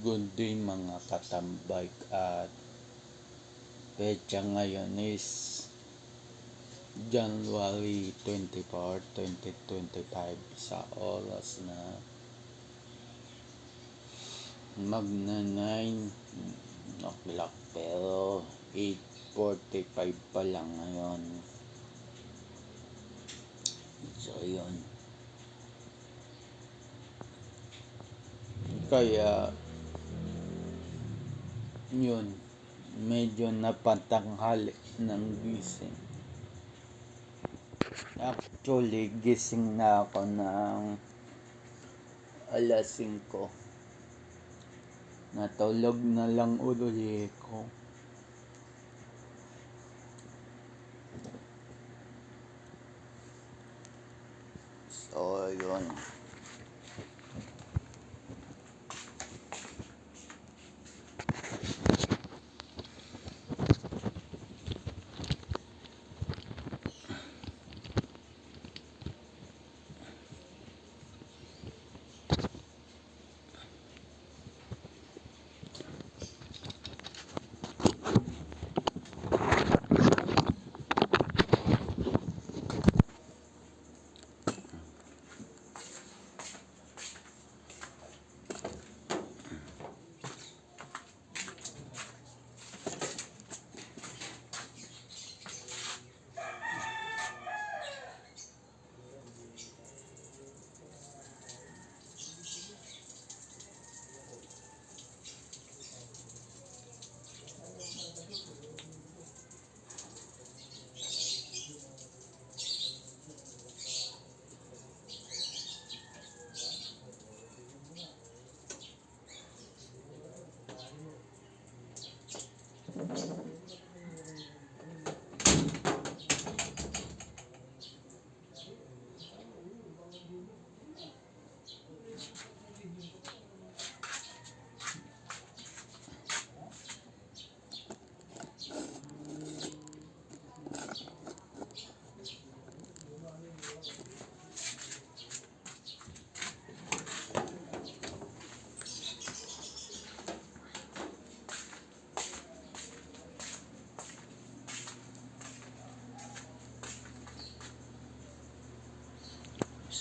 Good day mga katambay, at petsa ngayon is January 24, 2025 sa oras na magna 9 o'clock, pero 8:45 pa lang ngayon. So yun, kaya yun, medyo napatanghali ng gising. Actually, gising na ako ng alas 5. Natulog na lang uli ko.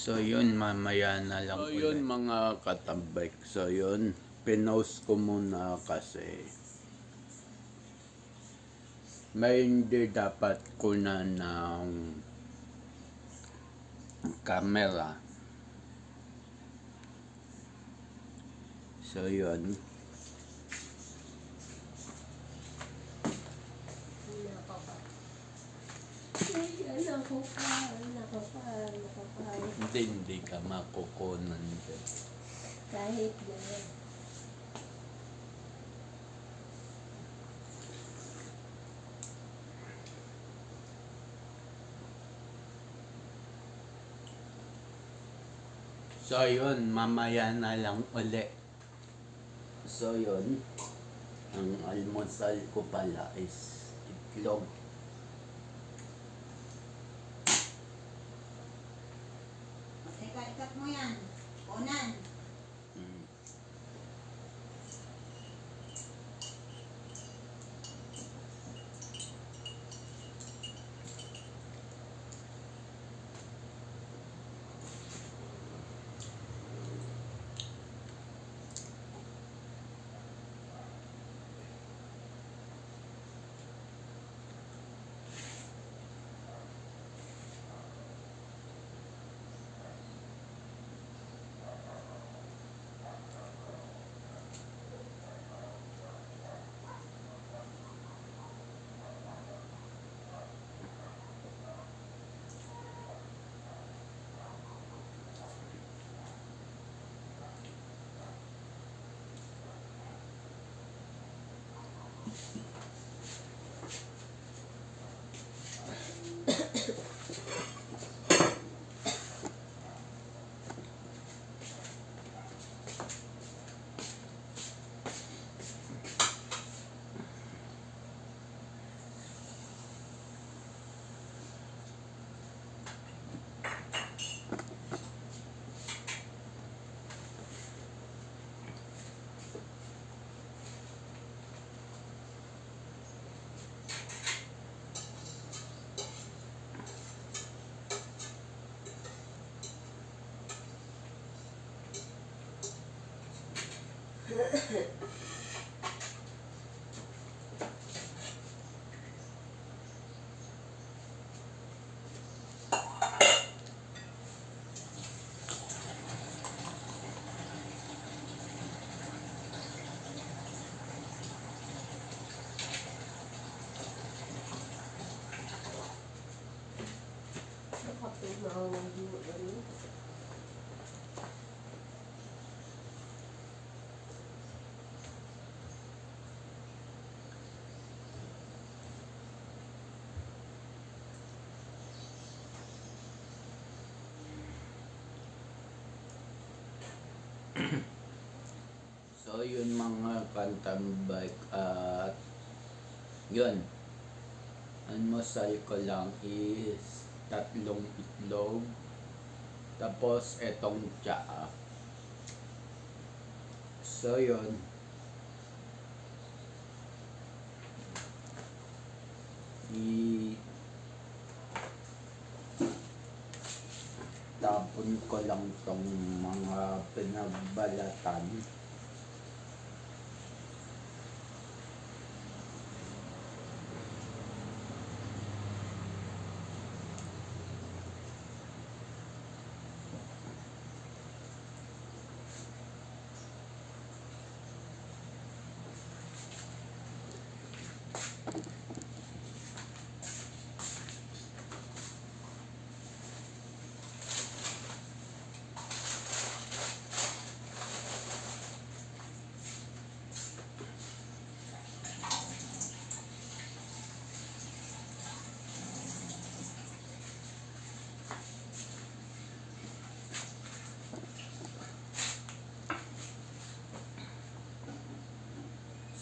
So yun, mamaya na lang ulit. Yun mga katambay. So yun, pinost ko muna kasi may hindi dapat kunan ng camera. So yun, hindi ka makukunan kahit na. So yun, mamaya na lang uli. So yun, ang almusal ko pala is itlog. Ikat mo yan. Unan. Nakapit na ako ng buwan. So yun mga kantambay at yun. Ang masal ko lang is 3 itlog. Tapos etong tsaa. So yun. Tapon ko lang tong mga pinagbalatan.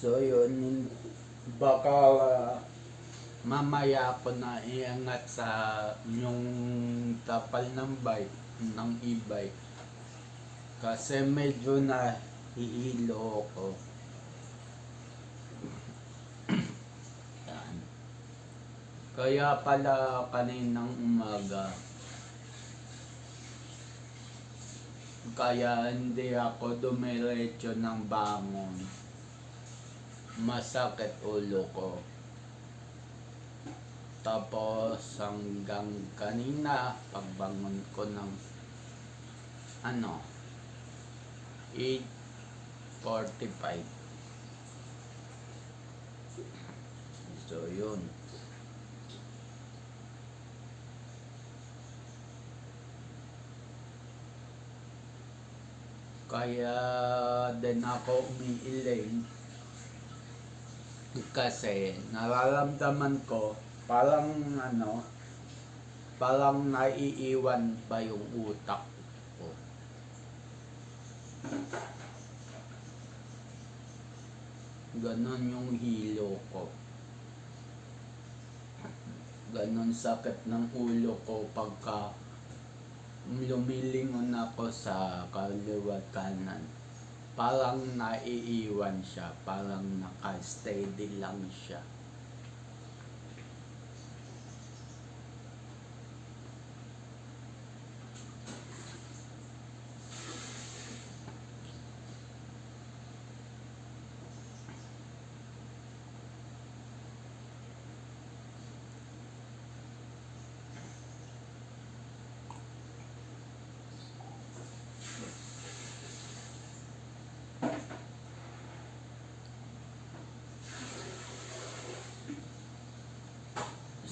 So yun, baka mamaya ako na iangat sa yung tapal ng bike, ng e-bike. Kasi medyo nahihilo ako. Yan. Kaya pala kaninang umaga, kaya hindi ako dumiretso ng bangon. Masakit ulo ko. Tapos hanggang kanina pagbangon ko ng 8:45. So yun. Kaya din ako umiiling kasi nararamdaman ko parang parang naiiwan ba yung utak ko. Ganon yung hilo ko. Ganon sakit ng ulo ko pagka lumilingon ako sa kaliwa kanan. Parang naiiwan siya, parang naka-steady lang siya.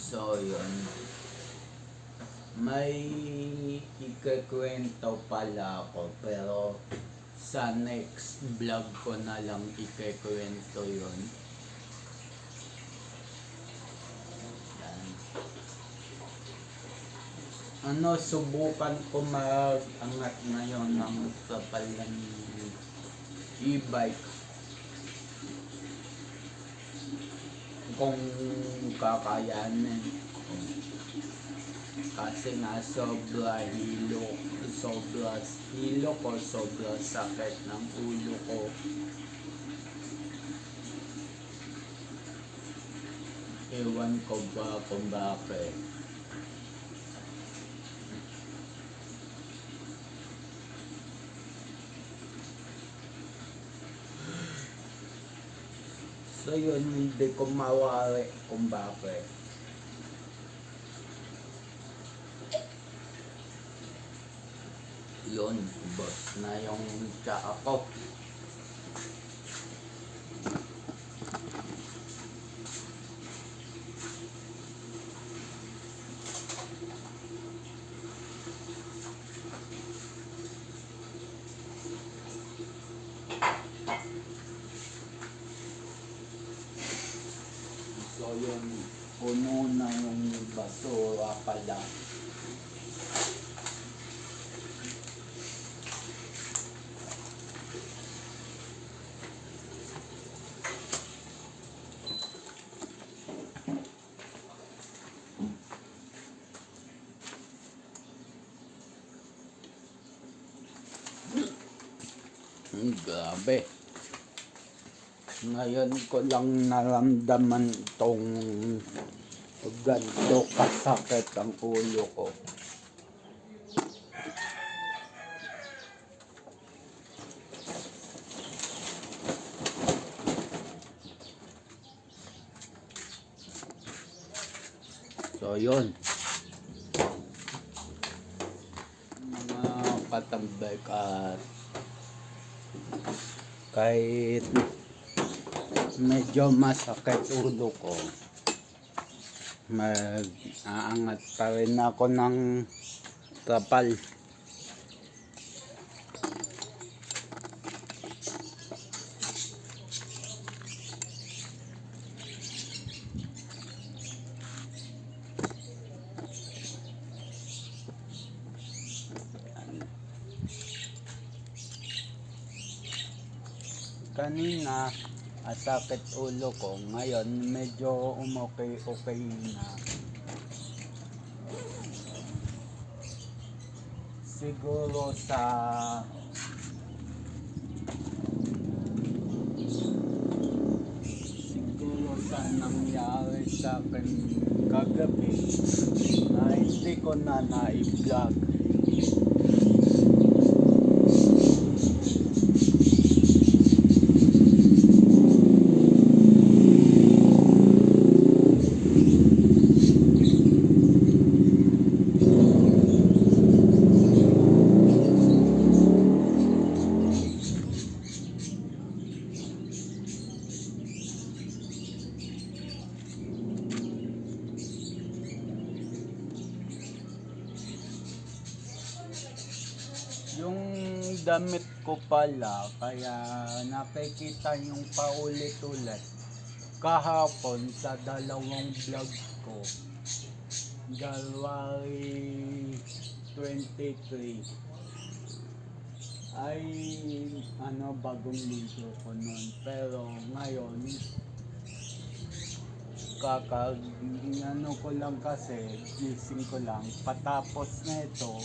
So yun, may ikukwento pala ako pero sa next vlog ko na lang ikukwento yun. Yan. Subukan ko mag-angat ngayon ng kapalan e-bike. Kung kakayanin. Kasi nga sobra hilo ko, sobra sakit ng ulo ko. Ewan ko ba kung bakit. So yun, hindi ko mawari kung bakit. Yun, boss na yung tsaa ko. So yun, puno na yung basura pala. Grabe. Ngayon ko lang naramdaman tong ganito kasakit ang ulo ko. So yun. Mga katambay at kahit medyo masakit ulo ko, mag-aangat pa rin ako ng trapal. Kanina, sakit ulo ko. Ngayon, medyo okay na. Siguro sa nangyari sa akin kagabi na hindi ko na na-vlog. Yung damit ko pala, kaya nakikita yung paulit-ulit kahapon sa dalawang vlog ko, January 23 ay bagong linggo ko nun. Pero ngayon ko lang kasi, gising ko lang, patapos na ito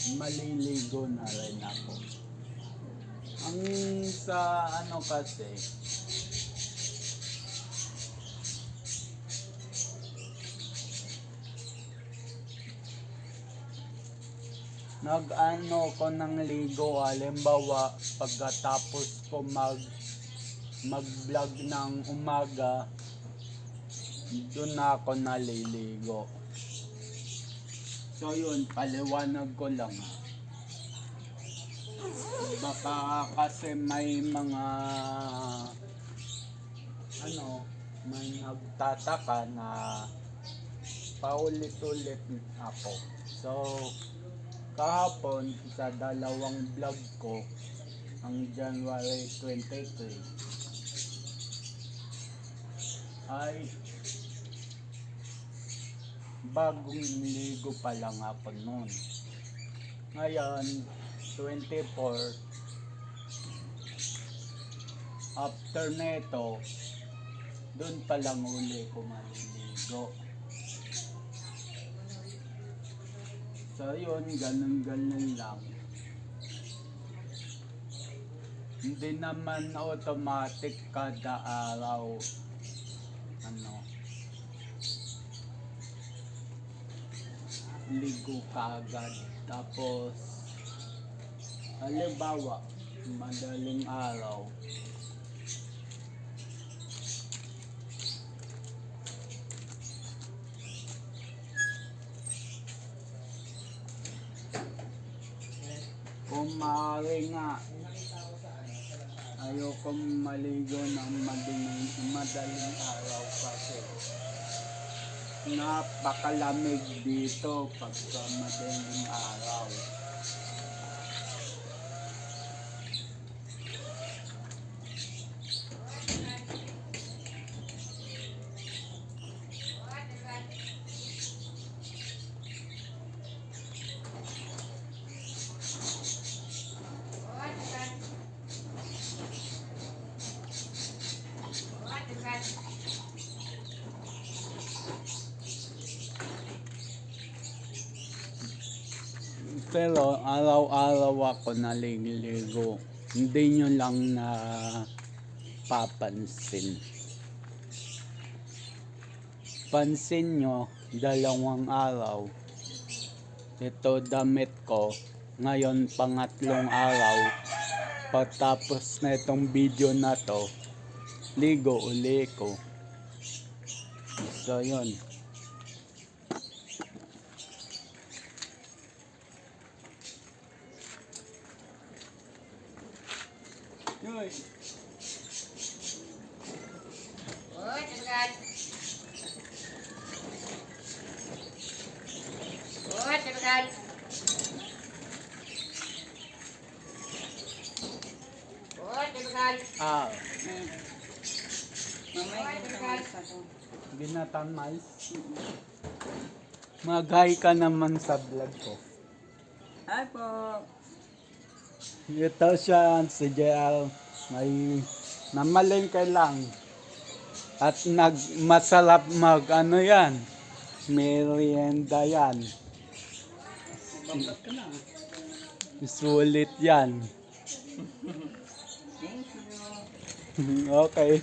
maliligo na rin ako. Ang sa kasi, ko ng ligo, halimbawa pagkatapos ko mag-vlog ng umaga, doon na ako naliligo. So yun, paliwanag ko lang. Baka kasi may mga may nagtataka na paulit-ulit ako. So kahapon sa dalawang vlog ko, ang January 23 ay bagong ligo pa lang ako noon. Ngayon, 24, after neto, doon pa lang uli ko maliligo. So yun, ganun lang. Hindi naman automatic kada araw ligo ka agad. Tapos halimbawa madaling araw, kung maaari nga, ayoko maligo ng madaling araw kasi napakalamig dito pagka madaling araw. Pero araw-araw ako naliligo. Hindi nyo lang na papansin. Pansin nyo, 2 araw. Ito damit ko. Ngayon pangatlong araw. Pagtapos na itong video na to, ligo uli ko. So yun. Yoy. Ah, Mamaya ginagawa sa to. ginatang mais. Mag-hi ka naman sa vlog ko. Hi po. Ito siya, si JL. May namalengke lang. At masarap ano yan. Merienda yan. Bakit ka na? Sulit yan. Thank you. Okay.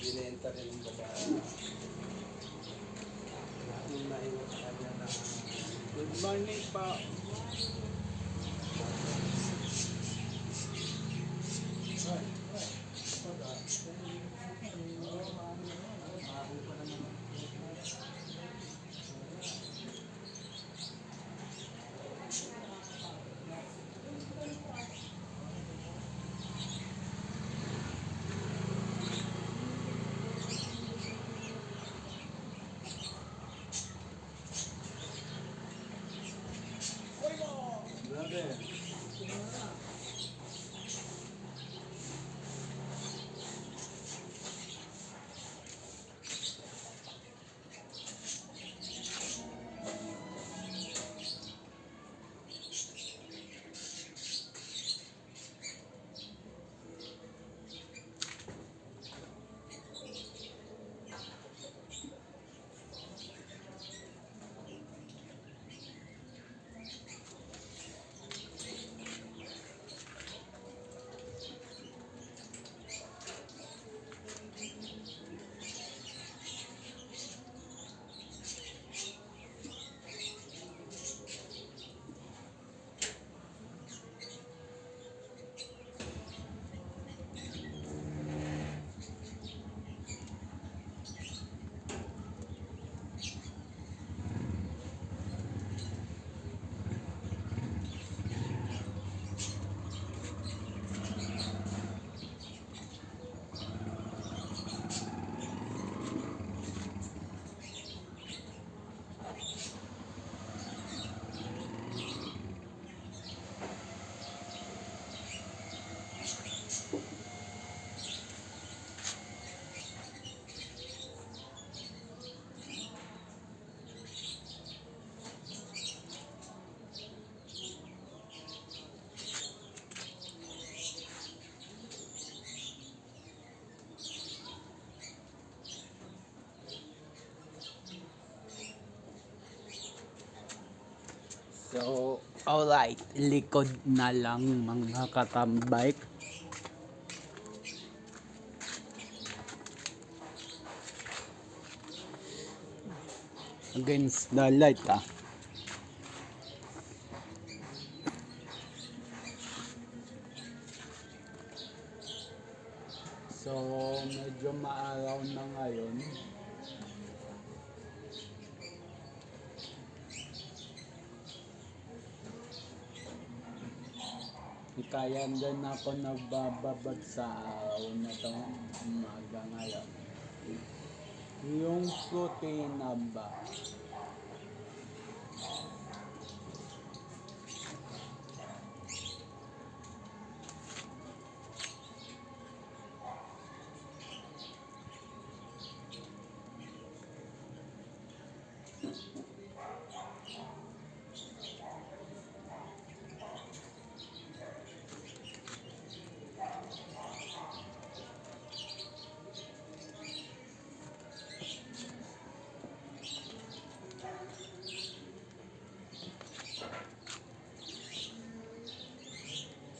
Binenta rin ng babae. Nung naiwan sa kanya na Good morning pa. Grabe. right, likod na lang mga katambay. Against the light So, medyo maaraw na ngayon. Kaya din ako nagbababad sa araw na ito, umaga ngayon. Yung protina ba?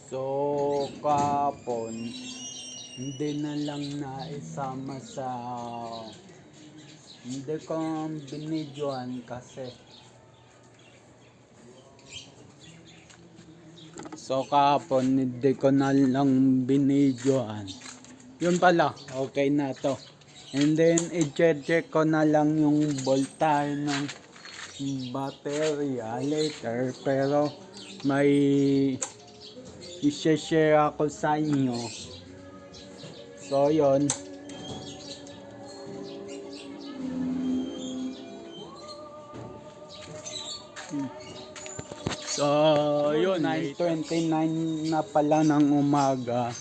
So, kapon, hindi na lang naisama sa, hindi ko binidyohan kasi. So, kapon, hindi ko na lang binidyohan. Yun pala, okay na to. And then, i-check ko na lang yung voltage ng baterya later. Pero, may i-share ako sa inyo. So, yun. So, yun. 9:29 na pala ng umaga.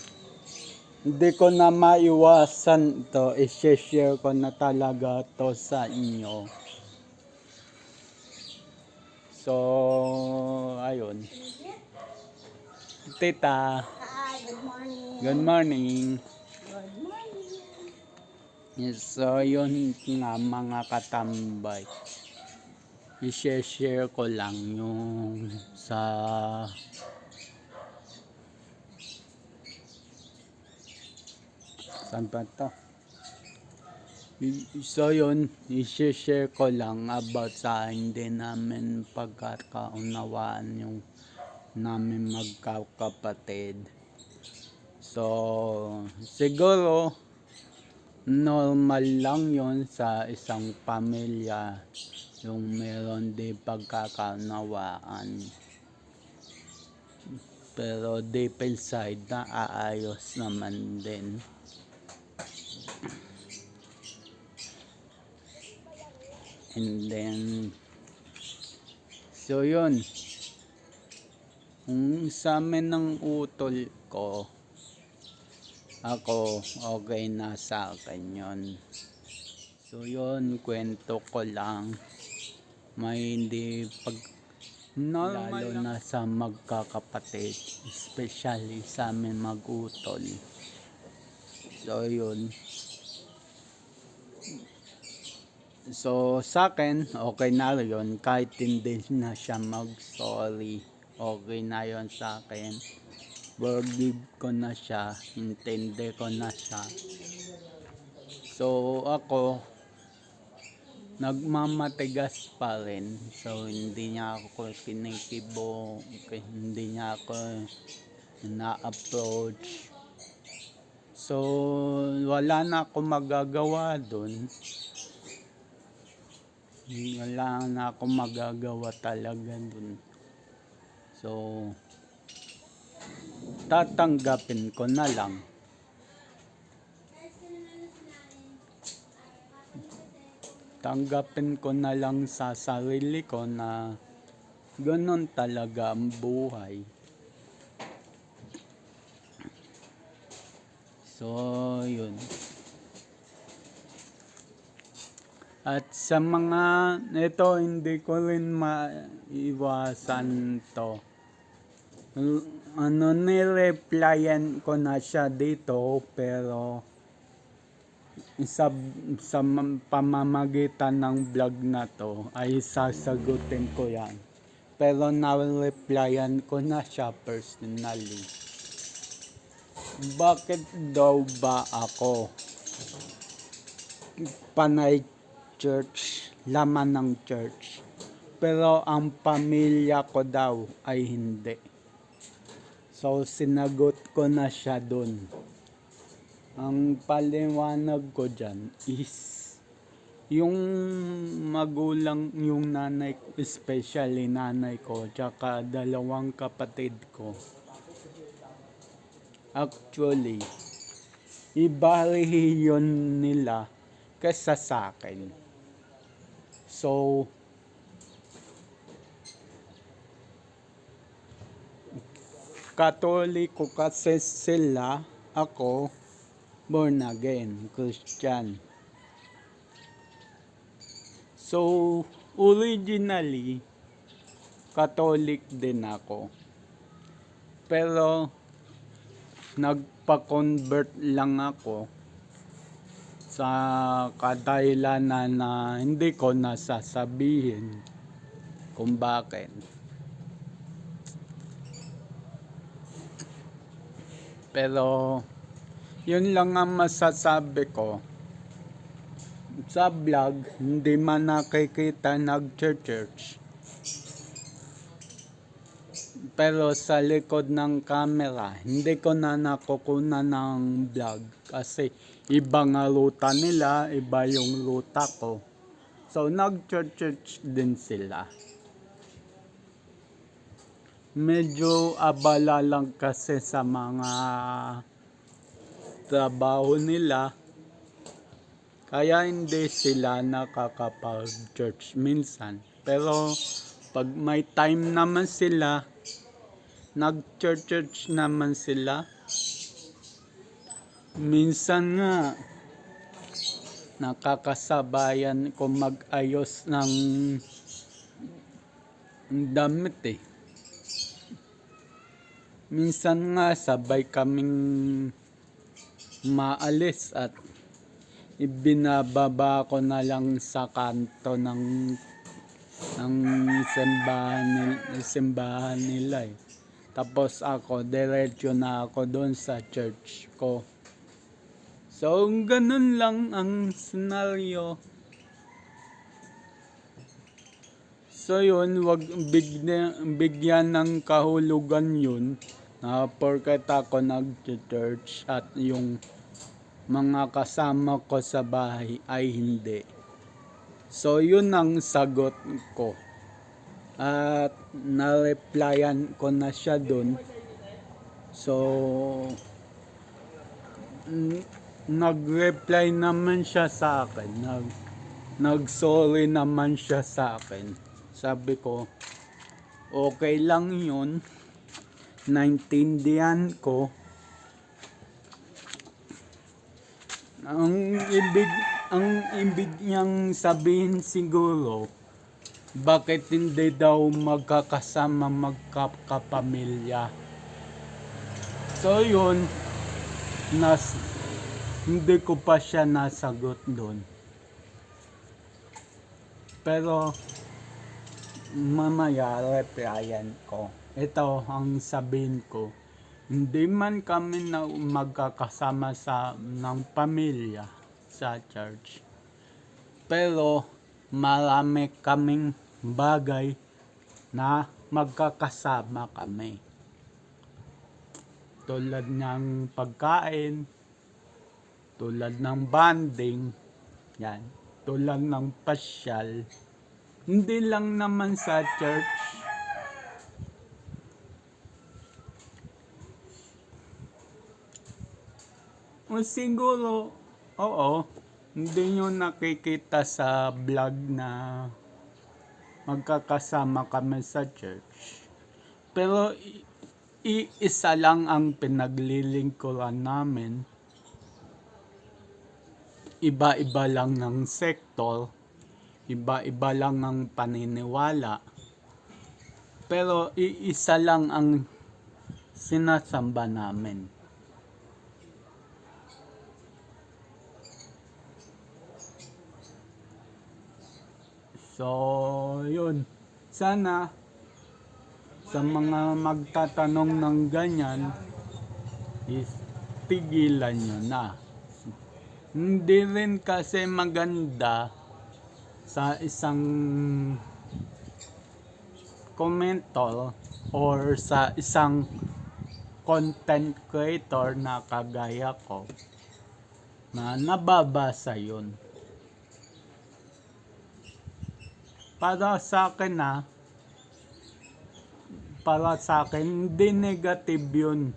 Hindi ko na maiwasan to. I-share ko na talaga to sa inyo. So, ayun. Tita. Hi, good morning. Good morning. Good morning. Yes, so yun nga mga katambay. I-share ko lang yung sa saan ba to? So yun, i-share ko lang about sa hindi namin pagkakaunawaan yung namin magkakapatid. So, siguro normal lang yon sa isang pamilya yung meron di pagkakaunawaan. Pero deep inside na aayos naman din. And then, so yun. Kung sa amin ng utol ko, ako, okay na sa akin yun. So yun, kwento ko lang. May hindi pag normal lalo na sa magkakapatid, especially sa amin mag-utol. So yun. So sa akin, okay na yun. Kahit hindi na siya mag-sorry, okay na yun sa akin. Forgive ko na siya, intindi ko na siya. So ako, nagmamatigas pa rin. So hindi niya ako kinikibo, hindi niya ako na-approach. So wala na ako magagawa dun. Wala na ako magagawa talaga dun. So tatanggapin ko na lang. Tanggapin ko na lang sa sarili ko na ganun talaga ang buhay. So yun. At sa mga ito, hindi ko rin maiwasan to. Nireplyan ko na siya dito, pero sa pamamagitan ng vlog na to ay sasagutin ko yan. Pero na-replyan ko na siya personally. Bakit daw ba ako panay church, laman ng church, pero ang pamilya ko daw ay hindi? So sinagot ko na siya dun. Ang paliwanag ko dyan is yung magulang, yung nanay, especially nanay ko, tsaka dalawang kapatid ko, actually, iba relihiyon nila kaysa sa akin. So, Katoliko kasi sila, ako, born again, Christian. So, originally, Catholic din ako. Pero, nagpa-convert lang ako sa kadahilanan na hindi ko nasasabihin kung bakit. Pero, yun lang ang masasabi ko. Sa vlog, hindi man nakikita nag-church. Pero sa likod ng camera, hindi ko na nakukunan ng vlog. Kasi iba nga ruta nila, iba yung ruta ko. So nag-church din sila. Medyo abala lang kasi sa mga trabaho nila. Kaya hindi sila nakakapag-church minsan. Pero pag may time naman sila, nag-church naman sila. Minsan nga, nakakasabayan ko mag-ayos ng damit eh. Minsan nga sabay kaming maalis at ibinababa ko na lang sa kanto ng simbahan nila eh. Tapos ako, diretso na ako doon sa church ko. So, ganun lang ang senaryo. So yun, wag bigyan ng kahulugan yun na porket ako nag-church at yung mga kasama ko sa bahay ay hindi. So yun ang sagot ko. At na-replyan ko na siya dun. So nag-reply naman siya sa akin. Nag-sorry naman siya sa akin. Sabi ko, okay lang yun. Naintindihan ko. Ang ibig niyang sabihin siguro, bakit hindi daw magkakasama magkakapamilya? So yun, hindi ko pa siya nasagot doon. Pero mamaya replyan ko. Ito ang sabihin ko. Hindi man kami na magkakasama ng pamilya sa church. Pero marami kaming bagay na magkakasama kami. Tulad ng pagkain, tulad ng bonding, yan. Tulad ng pasyal. Hindi lang naman sa church. O siguro, oo, hindi nyo nakikita sa vlog na magkakasama kami sa church. Pero isa lang ang pinaglilingkuran namin. Iba-iba lang ng sektor, iba-iba lang ang paniniwala. Pero isa lang ang sinasamba namin. So, yun. Sana sa mga magtatanong ng ganyan is tigilan nyo na. Hindi rin kasi maganda sa isang commenter or sa isang content creator na kagaya ko na nababasa yun. Para sa akin hindi negative yun.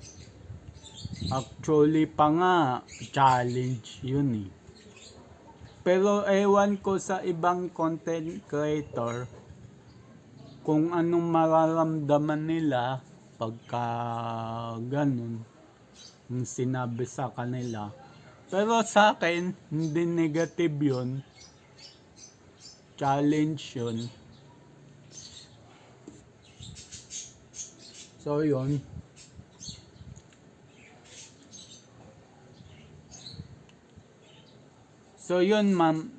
Actually pa nga, challenge yun eh. Pero ewan ko sa ibang content creator kung anong mararamdaman nila pagka ganun yung sinabi sa kanila. Pero sa akin, hindi negative yun. Challenge yun. So yun. So yun ma'am.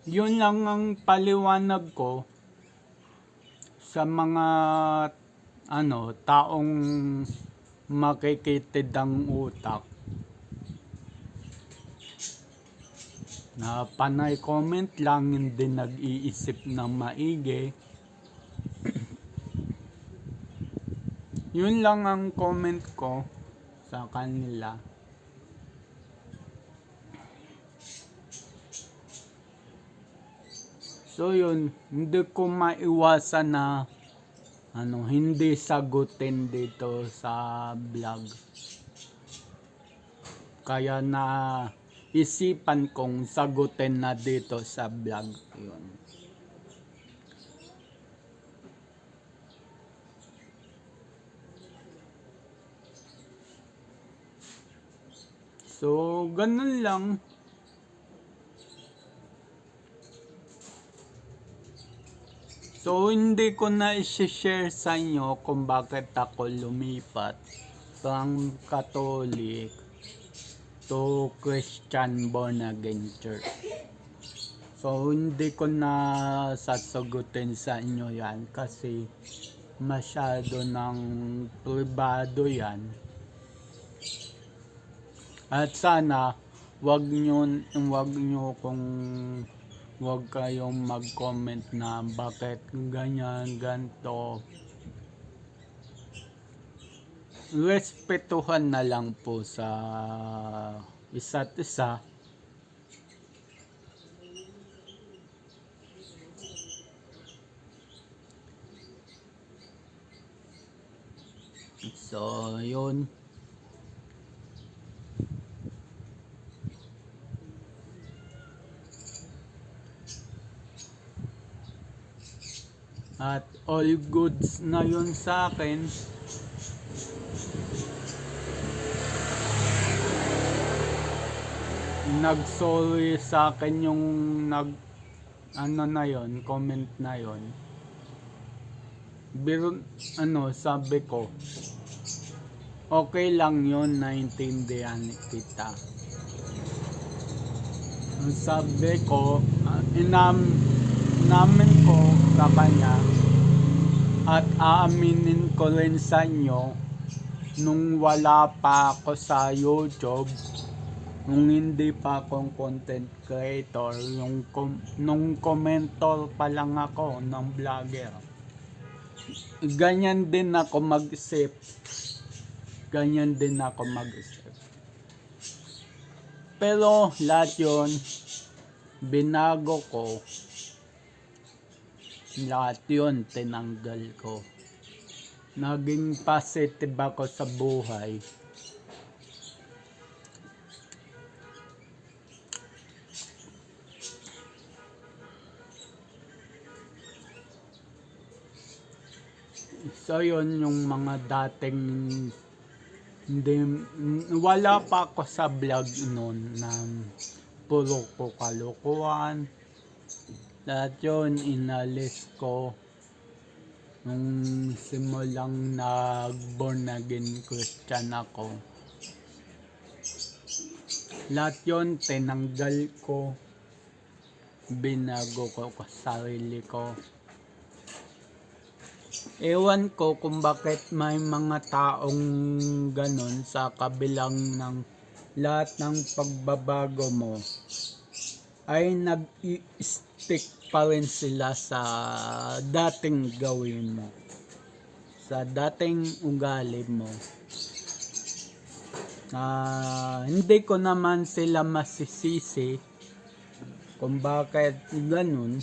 Yun lang ang paliwanag ko sa mga taong makikitid ang utak. Na panay comment lang, hindi nag-iisip ng maigi. Yun lang ang comment ko sa kanila. So yun, hindi ko maiwasan na hindi sagutin dito sa vlog. Kaya na isipan kong sagutin na dito sa vlog. Yun. So, ganun lang. So, hindi ko na i-share sa inyo kung bakit ako lumipat from Catholic to Christian Born Again Church. So, hindi ko na sasagutin sa inyo yan kasi masyado ng privado yan. At sana, wag kayong mag-comment na bakit ganyan, ganto. Respetuhan na lang po sa isa't isa. So, yun. At all goods na yun sa akin. Nag-sorry sa akin yung comment na yun. Pero sabi ko, okay lang yun, naintindihan kita. Sabi ko, inamin ko sa kanya at aaminin ko rin sa inyo nung wala pa ako sa YouTube, nung hindi pa akong content creator, nung commentor pa lang ako ng vlogger. Ganyan din ako mag-isip. Pero lahat yun, binago ko. Lahat yun, tinanggal ko. Naging positive ako sa buhay. So yun yung mga dating wala pa ako sa vlog noon na puro ko kalukuhan. Lahat yun inalis ko nung simulang nag-born again Christian ako. Lahat yun tinanggal ko, binago ko sa sarili ko. Ewan ko kung bakit may mga taong ganon sa kabilang ng lahat ng pagbabago mo ay nag-stick pa rin sila sa dating gawin mo, sa dating ugali mo. Hindi ko naman sila masisisi kung bakit ganun.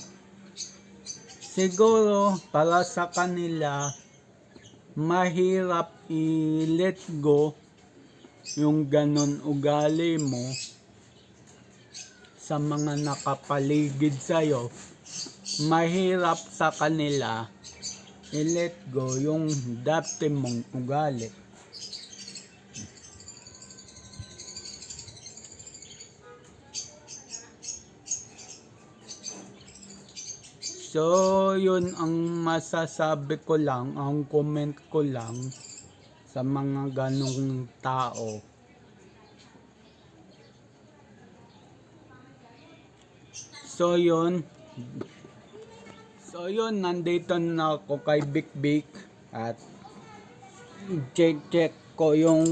Siguro para sa kanila mahirap i-let go yung ganun ugali mo sa mga nakapaligid sa'yo. Mahirap sa kanila i-let go yung dati mong ugali. So, yun ang masasabi ko lang, ang comment ko lang sa mga ganong tao. So, yun, nandito na ako kay Bik Bik at check ko yung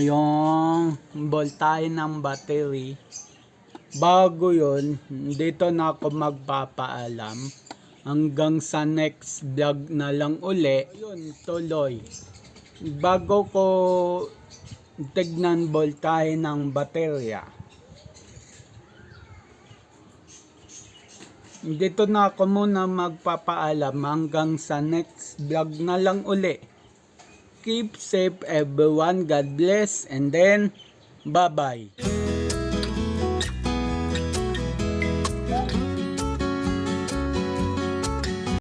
yung voltahe ng battery. Bago yun, dito na ako magpapaalam. Hanggang sa next vlog na lang uli. Yun, tuloy. Bago ko tignan voltahe ng baterya, dito na ako muna magpapaalam. Hanggang sa next vlog na lang uli. Keep safe everyone. God bless. And then, bye-bye.